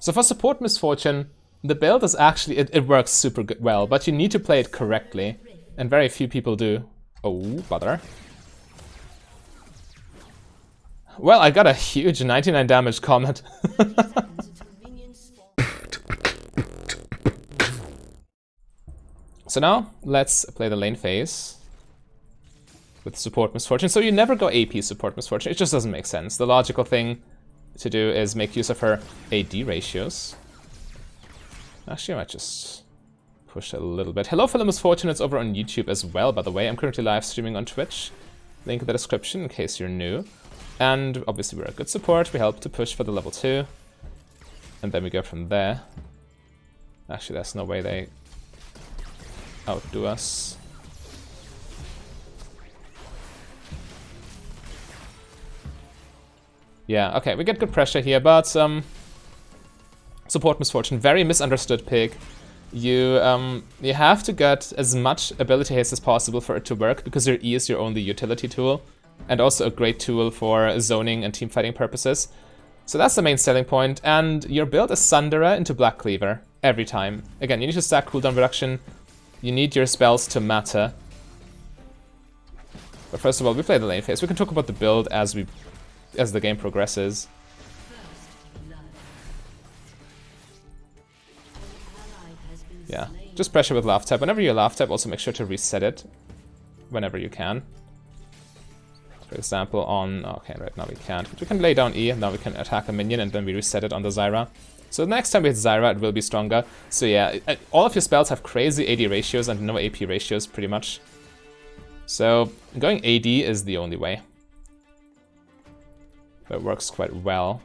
So for support Misfortune, the build is actually, it works super good, well, but you need to play it correctly, and very few people do. Oh, bother. Well, I got a huge 99 damage comment. So now, let's play the lane phase with support Misfortune. So you never go AP support Misfortune, it just doesn't make sense. The logical thing to do is make use of her AD ratios. Actually, I might just push a little bit. Hello fellow Misfortune, it's over on YouTube as well, by the way. I'm currently live streaming on Twitch. Link in the description in case you're new. And obviously we're a good support, we help to push for the level 2. And then we go from there. Actually, there's no way they outdo us. Yeah, okay, we get good pressure here, but support Misfortune, very misunderstood pick. You have to get as much ability haste as possible for it to work, because your E is your only utility tool, and also a great tool for zoning and teamfighting purposes. So that's the main selling point, and your build is Sundera into Black Cleaver every time. Again, you need to stack cooldown reduction, you need your spells to matter. But first of all, we play the lane phase. We can talk about the build as the game progresses. Yeah, just pressure with laugh tap. Whenever you laugh tap, also make sure to reset it whenever you can. For example, on... okay, right now we can't. But we can lay down E, and now we can attack a minion, and then we reset it on the Zyra. So the next time we hit Zyra, it will be stronger. So yeah, all of your spells have crazy AD ratios and no AP ratios, pretty much. So going AD is the only way. That works quite well.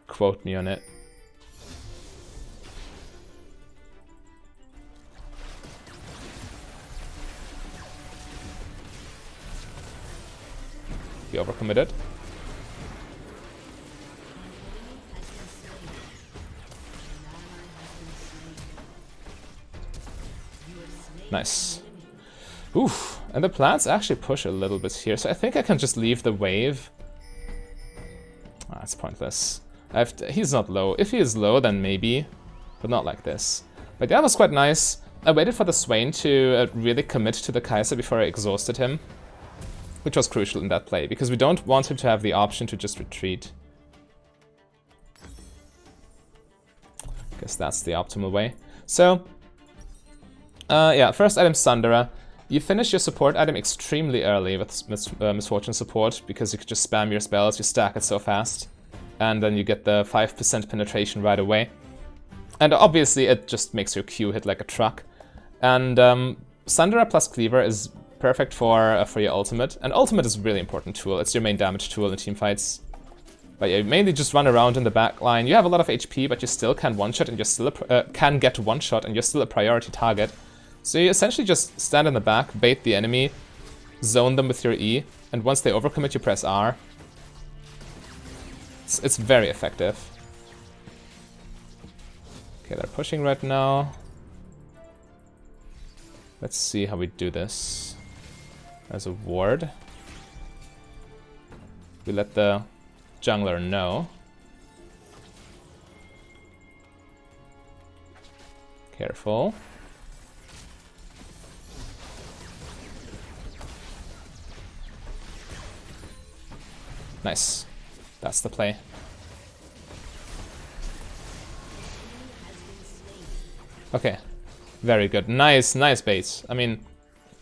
Quote me on it. Be overcommitted. Nice. Oof. And the plants actually push a little bit here, so I think I can just leave the wave. Ah, it's pointless. He's not low. If he is low, then maybe, but not like this. But that was quite nice. I waited for the Swain to really commit to the Kai'Sa before I exhausted him, which was crucial in that play, because we don't want him to have the option to just retreat. Guess that's the optimal way. So, yeah, first item Sundera. You finish your support item extremely early with Misfortune support, because you can just spam your spells, you stack it so fast, and then you get the 5% penetration right away. And obviously it just makes your Q hit like a truck. And Sundera plus Cleaver is perfect for your ultimate, and ultimate is a really important tool. It's your main damage tool in teamfights. But yeah, you mainly just run around in the back line. You have a lot of HP, but you still can one-shot, and you're still can get one-shot, and you're still a priority target. So you essentially just stand in the back, bait the enemy, zone them with your E, and once they overcommit, you press R. It's very effective. Okay, they're pushing right now. Let's see how we do this. As a ward. We let the jungler know. Careful. Nice. That's the play. Okay. Very good. Nice bait. I mean,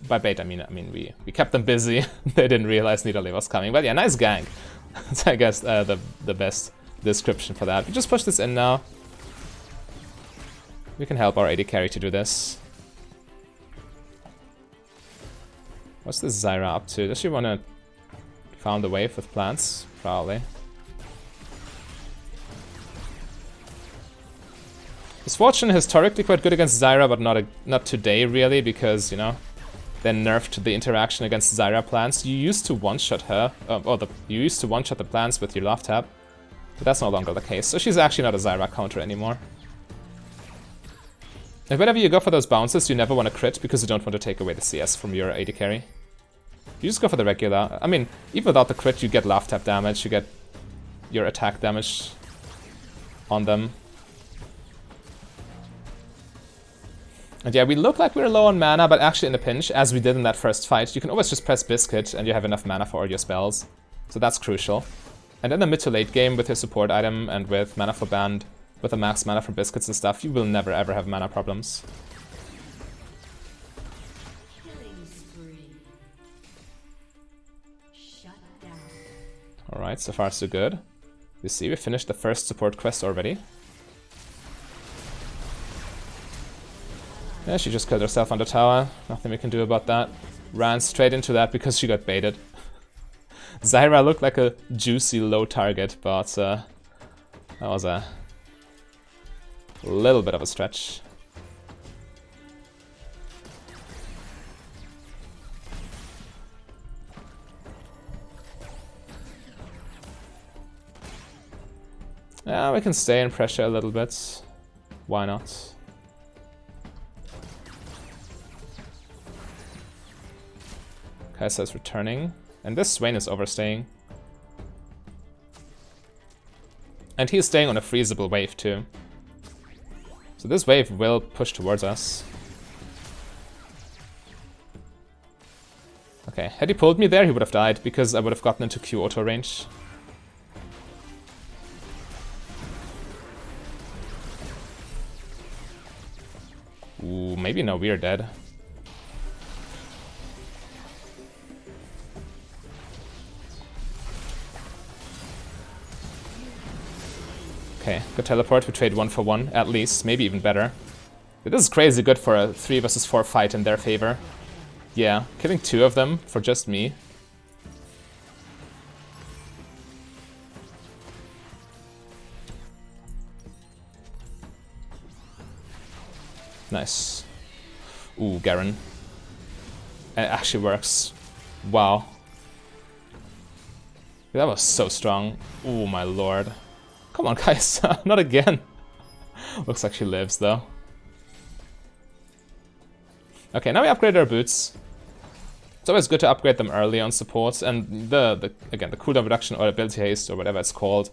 by bait I mean we kept them busy. They didn't realize Nidalee was coming. But yeah, nice gank. That's I guess the best description for that. We just push this in now. We can help our AD carry to do this. What's this Zyra up to? Does she want to found the wave with plants? Probably. Misfortune historically quite good against Zyra, but not today really, because, you know, they nerfed the interaction against Zyra plants. You used to one-shot her, you used to one-shot the plants with your love tap, but that's no longer the case. So she's actually not a Zyra counter anymore. And whenever you go for those bounces, you never want to crit, because you don't want to take away the CS from your AD carry. You just go for the regular. I mean, even without the crit, you get laugh tap damage, you get your attack damage on them. And yeah, we look like we're low on mana, but actually in a pinch, as we did in that first fight, you can always just press Biscuit and you have enough mana for all your spells. So that's crucial. And in the mid to late game with your support item and with mana for band, with the max mana from biscuits and stuff, you will never ever have mana problems. Alright, so far so good. You see, we finished the first support quest already. Yeah, she just killed herself on the tower. Nothing we can do about that. Ran straight into that because she got baited. Zyra looked like a juicy low target, but that was a little bit of a stretch. Yeah, we can stay in pressure a little bit. Why not? Kai'Sa's returning. And this Swain is overstaying. And he is staying on a freezable wave too. So this wave will push towards us. Okay, had he pulled me there, he would have died, because I would have gotten into Q auto range. Ooh, maybe no, we are dead. Okay, good teleport, we trade 1 for 1, at least, maybe even better. This is crazy good for a 3 versus 4 fight in their favor. Yeah, killing 2 of them for just me. Nice. Ooh, Garen. It actually works. Wow. That was so strong. Oh my lord. Come on, guys, not again. Looks like she lives, though. Okay, now we upgrade our boots. It's always good to upgrade them early on supports, and again, the cooldown reduction or ability haste or whatever it's called,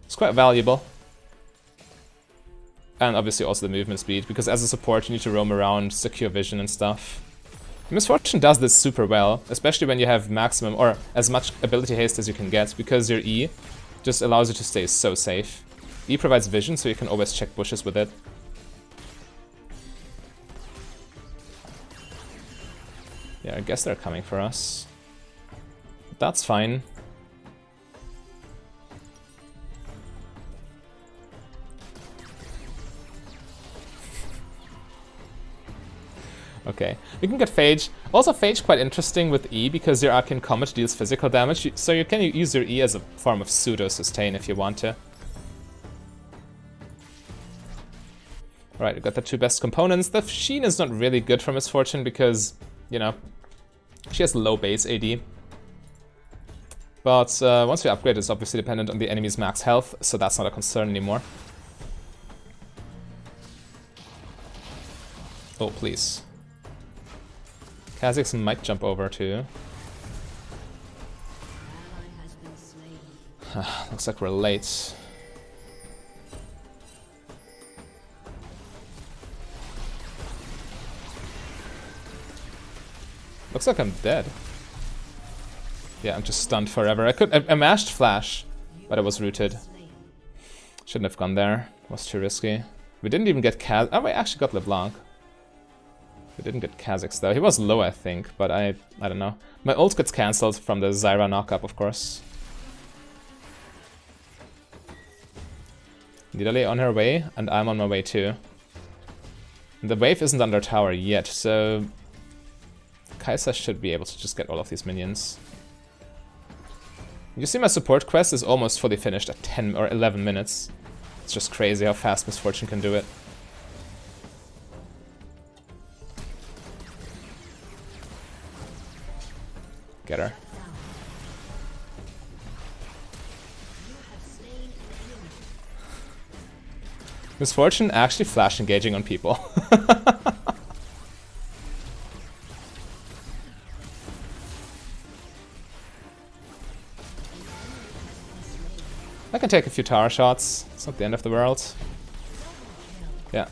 it's quite valuable. And obviously also the movement speed, because as a support you need to roam around, secure vision and stuff. Misfortune does this super well, especially when you have maximum or as much ability haste as you can get, because your E just allows you to stay so safe. E provides vision, so you can always check bushes with it. Yeah, I guess they're coming for us. But that's fine. Okay, we can get Phage. Also, Phage quite interesting with E because your Arcane Comet deals physical damage, so you can use your E as a form of pseudo-sustain if you want to. Alright, we got the 2 best components. The Sheen is not really good for Misfortune because, you know, she has low base AD. But once we upgrade, it's obviously dependent on the enemy's max health, so that's not a concern anymore. Oh, please. Kha'Zix might jump over too. Looks like we're late. Looks like I'm dead. Yeah, I'm just stunned forever. I mashed Flash, but I was rooted. Shouldn't have gone there. It was too risky. We didn't even get Kha'Zix. Oh, we actually got LeBlanc. We didn't get Kha'Zix though. He was low, I think, but I don't know. My ult gets cancelled from the Zyra knock-up, of course. Nidalee on her way, and I'm on my way too. The wave isn't under tower yet, so Kai'Sa should be able to just get all of these minions. You see my support quest is almost fully finished at 10 or 11 minutes. It's just crazy how fast Misfortune can do it. Get her. Misfortune actually flash engaging on people. I can take a few tower shots. It's not the end of the world. Yeah.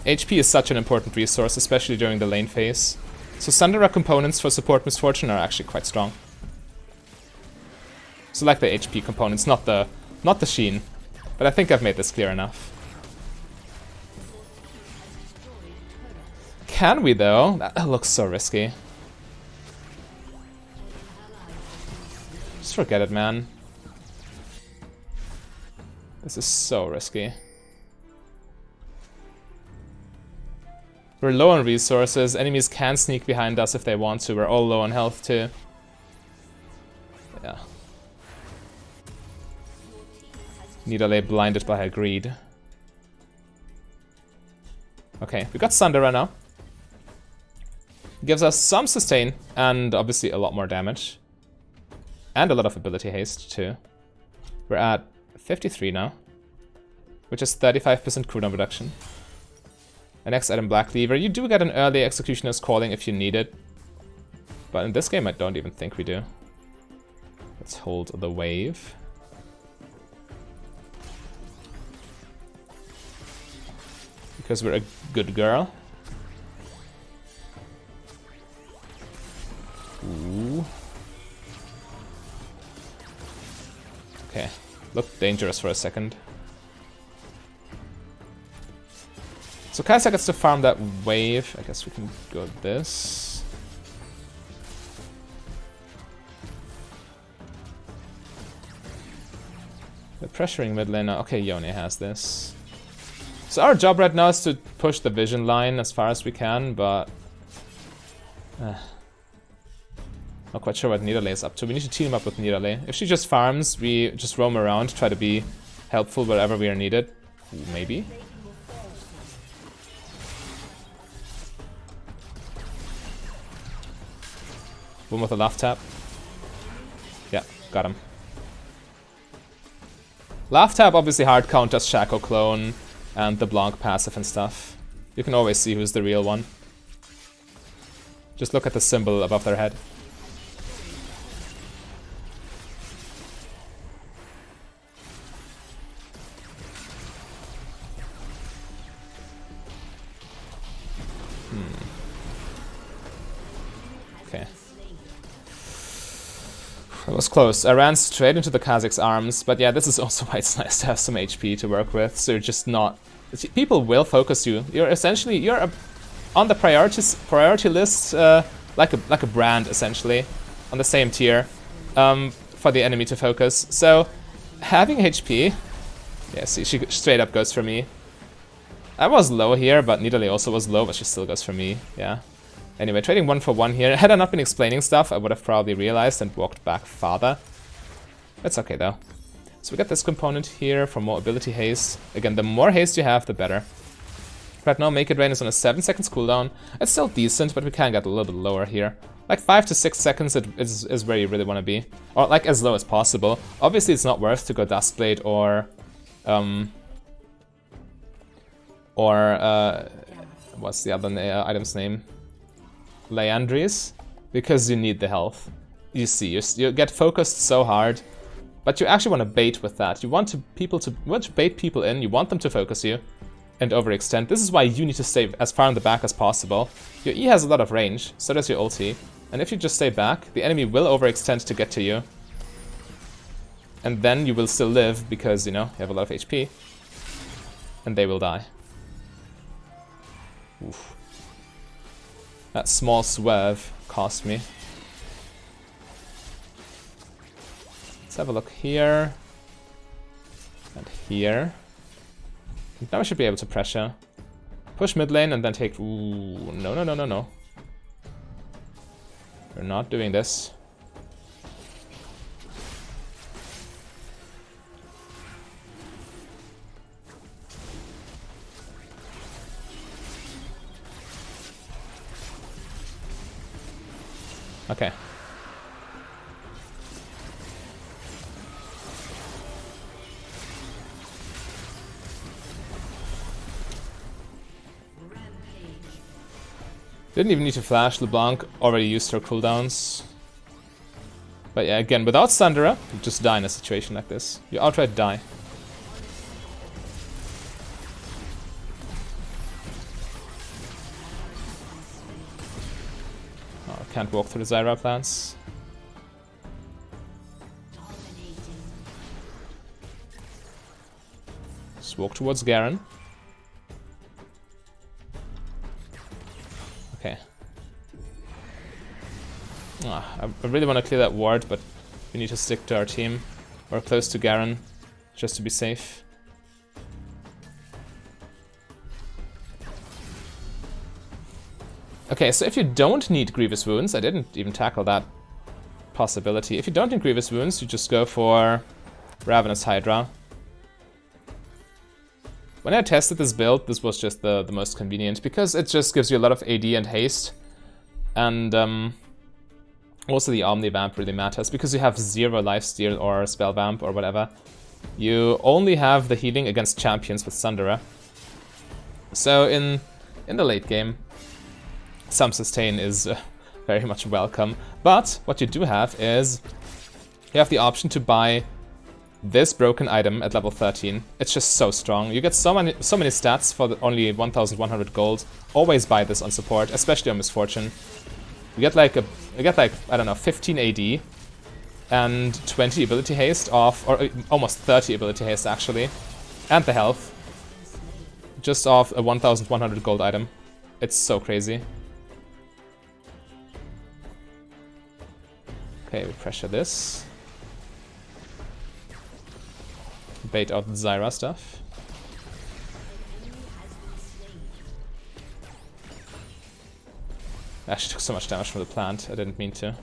HP is such an important resource, especially during the lane phase. So Sundera components for support Miss Fortune are actually quite strong. So like the HP components, not the sheen. But I think I've made this clear enough. Can we though? That looks so risky. Just forget it, man. This is so risky. We're low on resources. Enemies can sneak behind us if they want to. We're all low on health too. Yeah. Nidalee blinded by her greed. Okay, we got Sundera now. Gives us some sustain and obviously a lot more damage. And a lot of ability haste too. We're at 53 now, which is 35% cooldown reduction. The next item, Black Lever. You do get an early Executioner's Calling if you need it. But in this game I don't even think we do. Let's hold the wave. Because we're a good girl. Ooh. Okay, looked dangerous for a second. So Kai'Sa gets to farm that wave. I guess we can go this. They're pressuring mid lane now. Okay, Yone has this. So our job right now is to push the vision line as far as we can, but... not quite sure what Nidalee is up to. We need to team up with Nidalee. If she just farms, we just roam around, try to be helpful wherever we are needed. Ooh, maybe. One with a laugh tap. Yeah, got him. Laugh tap obviously hard counters Shaco Clone and the Blanc passive and stuff. You can always see who's the real one. Just look at the symbol above their head. Okay. It was close. I ran straight into the Kazakh's arms, but yeah, this is also why it's nice to have some HP to work with, so you're just not... People will focus you. You're essentially, on the priority list, like a brand, essentially, on the same tier, for the enemy to focus. So, having HP... Yeah, see, she straight up goes for me. I was low here, but Nidalee also was low, but she still goes for me, yeah. Anyway, trading 1 for 1 here. Had I not been explaining stuff, I would have probably realized and walked back farther. It's okay though. So we got this component here for more ability haste. Again, the more haste you have, the better. Right now, Make It Rain is on a 7 seconds cooldown. It's still decent, but we can get a little bit lower here. Like 5 to 6 seconds is where you really want to be. Or like as low as possible. Obviously, it's not worth to go Duskblade or... what's the other item's name? Leandries, because you need the health. You see, you get focused so hard, but you actually want to bait with that. You want to bait people in. You want them to focus you and overextend. This is why you need to stay as far in the back as possible. Your E has a lot of range, so does your ulti, and if you just stay back, the enemy will overextend to get to you, and then you will still live because you have a lot of HP, and they will die. Oof. That small swerve cost me. Let's have a look here. And here. Now we should be able to pressure. Push mid lane and then take... Ooh, no. We're not doing this. Okay. Didn't even need to flash. LeBlanc already used her cooldowns. But yeah, again, without Sundera, you just die in a situation like this. You outright die. can't walk through the Zyra plants. Just walk towards Garen. Okay. I really want to clear that ward, but we need to stick to our team. Or close to Garen, just to be safe. Okay, so if you don't need Grievous Wounds, I didn't even tackle that possibility. If you don't need Grievous Wounds, you just go for Ravenous Hydra. When I tested this build, this was just the most convenient, because it just gives you a lot of AD and haste. And also the Omni Vamp really matters, because you have 0 lifesteal or Spell Vamp or whatever. You only have the healing against champions with Sunderer. So in the late game, some sustain is very much welcome. But what you do have is you have the option to buy this broken item at level 13. It's just so strong. You get so many stats for only 1,100 gold. Always buy this on support, especially on Misfortune. You get like I don't know, 15 AD and 20 ability haste off, or almost 30 ability haste actually, and the health just off a 1,100 gold item. It's so crazy. Okay, we pressure this. Bait out the Zyra stuff. I actually took so much damage from the plant, I didn't mean to.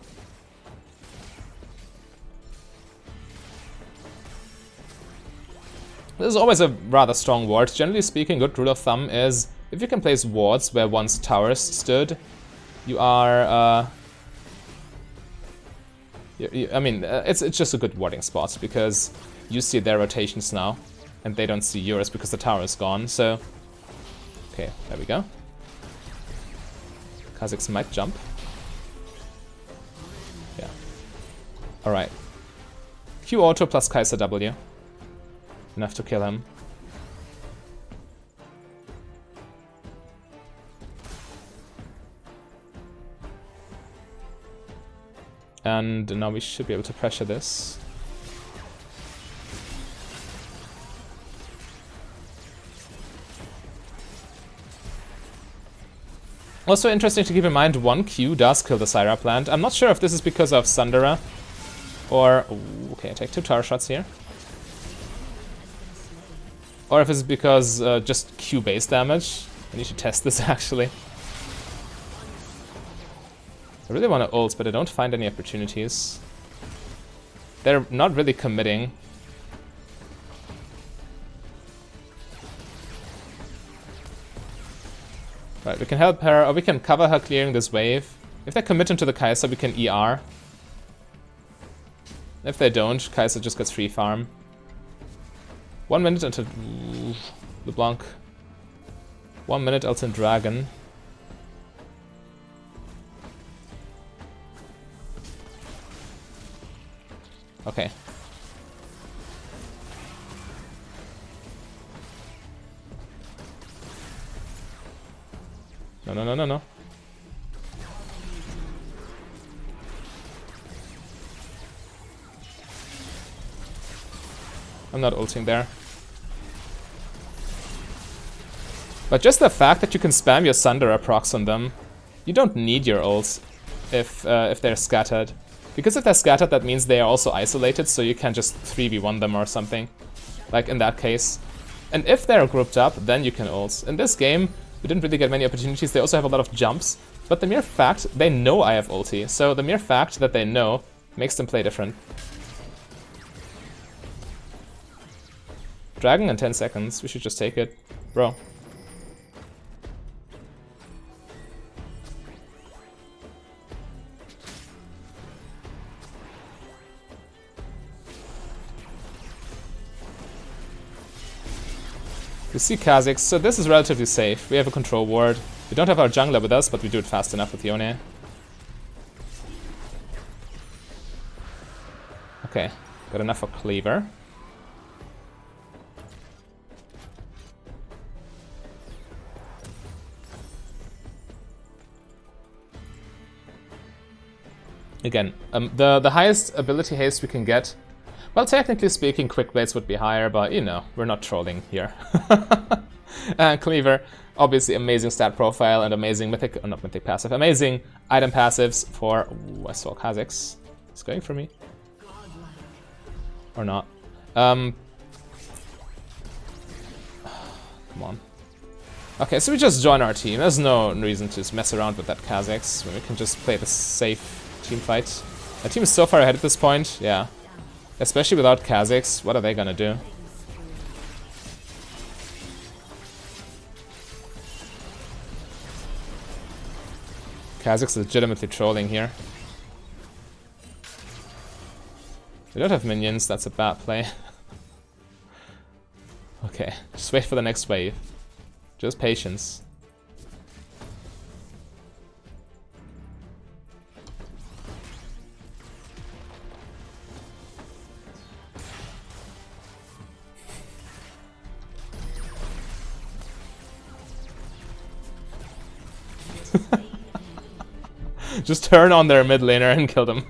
This is always a rather strong ward. Generally speaking, good rule of thumb is if you can place wards where once towers stood, you are I mean, it's just a good warding spot, because you see their rotations now, and they don't see yours because the tower is gone, so... Okay, there we go. Kha'Zix might jump. Yeah. Alright. Q auto plus Kai'Sa W. Enough to kill him. And now we should be able to pressure this. Also interesting to keep in mind, 1 Q does kill the Zyra plant. I'm not sure if this is because of Sunderer or... Ooh, okay, I take 2 tower shots here. Or if it's because just Q base damage. I need to test this actually. I really want to ult, but I don't find any opportunities. They're not really committing. Right, we can help her, or we can cover her clearing this wave. If they commit into the Kai'Sa, we can ER. If they don't, Kai'Sa just gets free farm. 1 minute until... LeBlanc. 1 minute Elton Dragon. Okay. No, no, no, no, no. I'm not ulting there. But just the fact that you can spam your Sunderer procs on them, you don't need your ults if they're scattered. Because if they're scattered, that means they are also isolated, so you can just 3v1 them or something. Like in that case. And if they're grouped up, then you can ult. In this game, we didn't really get many opportunities. They also have a lot of jumps. But the mere fact, they know I have ulti. So the mere fact that they know makes them play different. Dragon in 10 seconds. We should just take it. Bro. We see Kha'Zix, so this is relatively safe. We have a control ward. We don't have our jungler with us, but we do it fast enough with Yone. Okay, got enough for Cleaver. Again, the highest ability haste we can get, well, technically speaking, Quick Blades would be higher, but you know, we're not trolling here. Cleaver, obviously amazing stat profile and amazing mythic, not mythic passive, amazing item passives for, ooh, I saw Kha'Zix. It's going for me. Or not. Come on. Okay, so we just join our team. There's no reason to mess around with that Kha'Zix when we can just play the safe team fight. Our team is so far ahead at this point, yeah. Especially without Kha'Zix, what are they gonna do? Kha'Zix is legitimately trolling here. We don't have minions, that's a bad play. Okay, just wait for the next wave. Just patience. Just turn on their mid laner and kill them.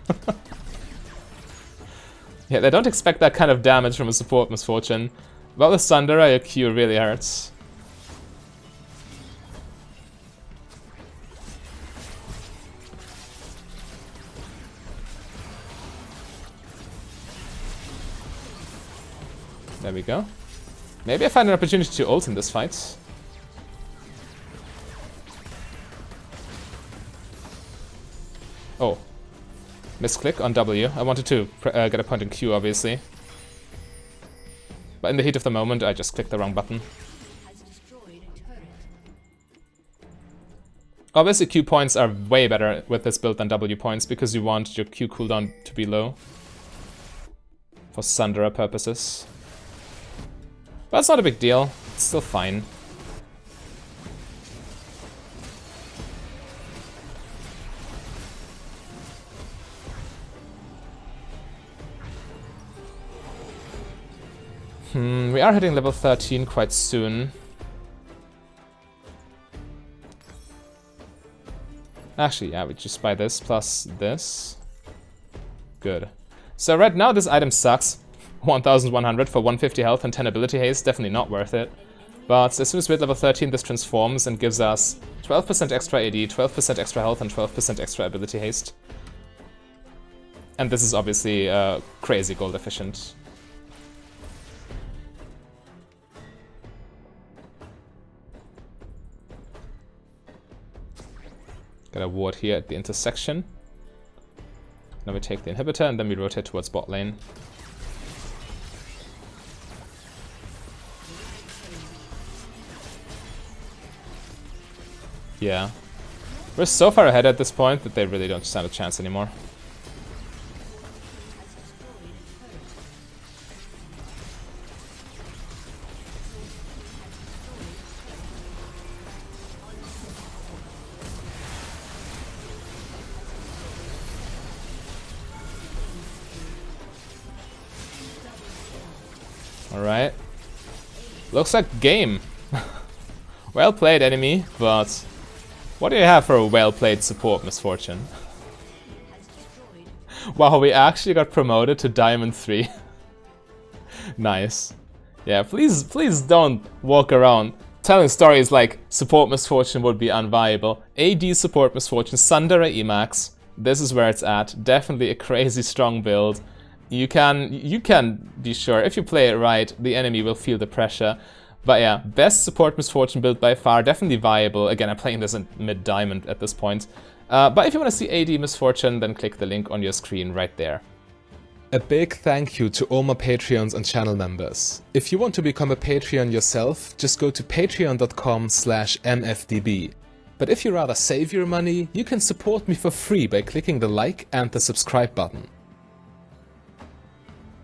Yeah, they don't expect that kind of damage from a support misfortune. But with Sundara, your Q really hurts. There we go. Maybe I find an opportunity to ult in this fight. Oh. Misclick on W. I wanted to get a point in Q, obviously. But in the heat of the moment, I just clicked the wrong button. Obviously, Q points are way better with this build than W points, because you want your Q cooldown to be low. For Sundara purposes. But it's not a big deal. It's still fine. We are hitting level 13 quite soon. Actually, yeah, we just buy this plus this. Good. So right now this item sucks. 1100 for 150 health and 10 ability haste, definitely not worth it. But as soon as we hit level 13, this transforms and gives us 12% extra AD, 12% extra health, and 12% extra ability haste. And this is obviously crazy gold efficient. Got a ward here at the intersection. Now we take the inhibitor and then we rotate towards bot lane. Yeah. We're so far ahead at this point that they really don't stand a chance anymore. Alright. Looks like game. Well played, enemy, but what do you have for a well-played support misfortune? Wow, we actually got promoted to Diamond 3. Nice. Yeah, please don't walk around telling stories like support misfortune would be unviable. AD support misfortune, Sundara Emax. This is where it's at. Definitely a crazy strong build. You can be sure, if you play it right, the enemy will feel the pressure. But yeah, best support misfortune build by far, definitely viable. Again, I'm playing this in mid-diamond at this point. But if you want to see AD misfortune, then click the link on your screen right there. A big thank you to all my Patreons and channel members. If you want to become a Patreon yourself, just go to patreon.com/mfdb. But if you rather save your money, you can support me for free by clicking the like and the subscribe button.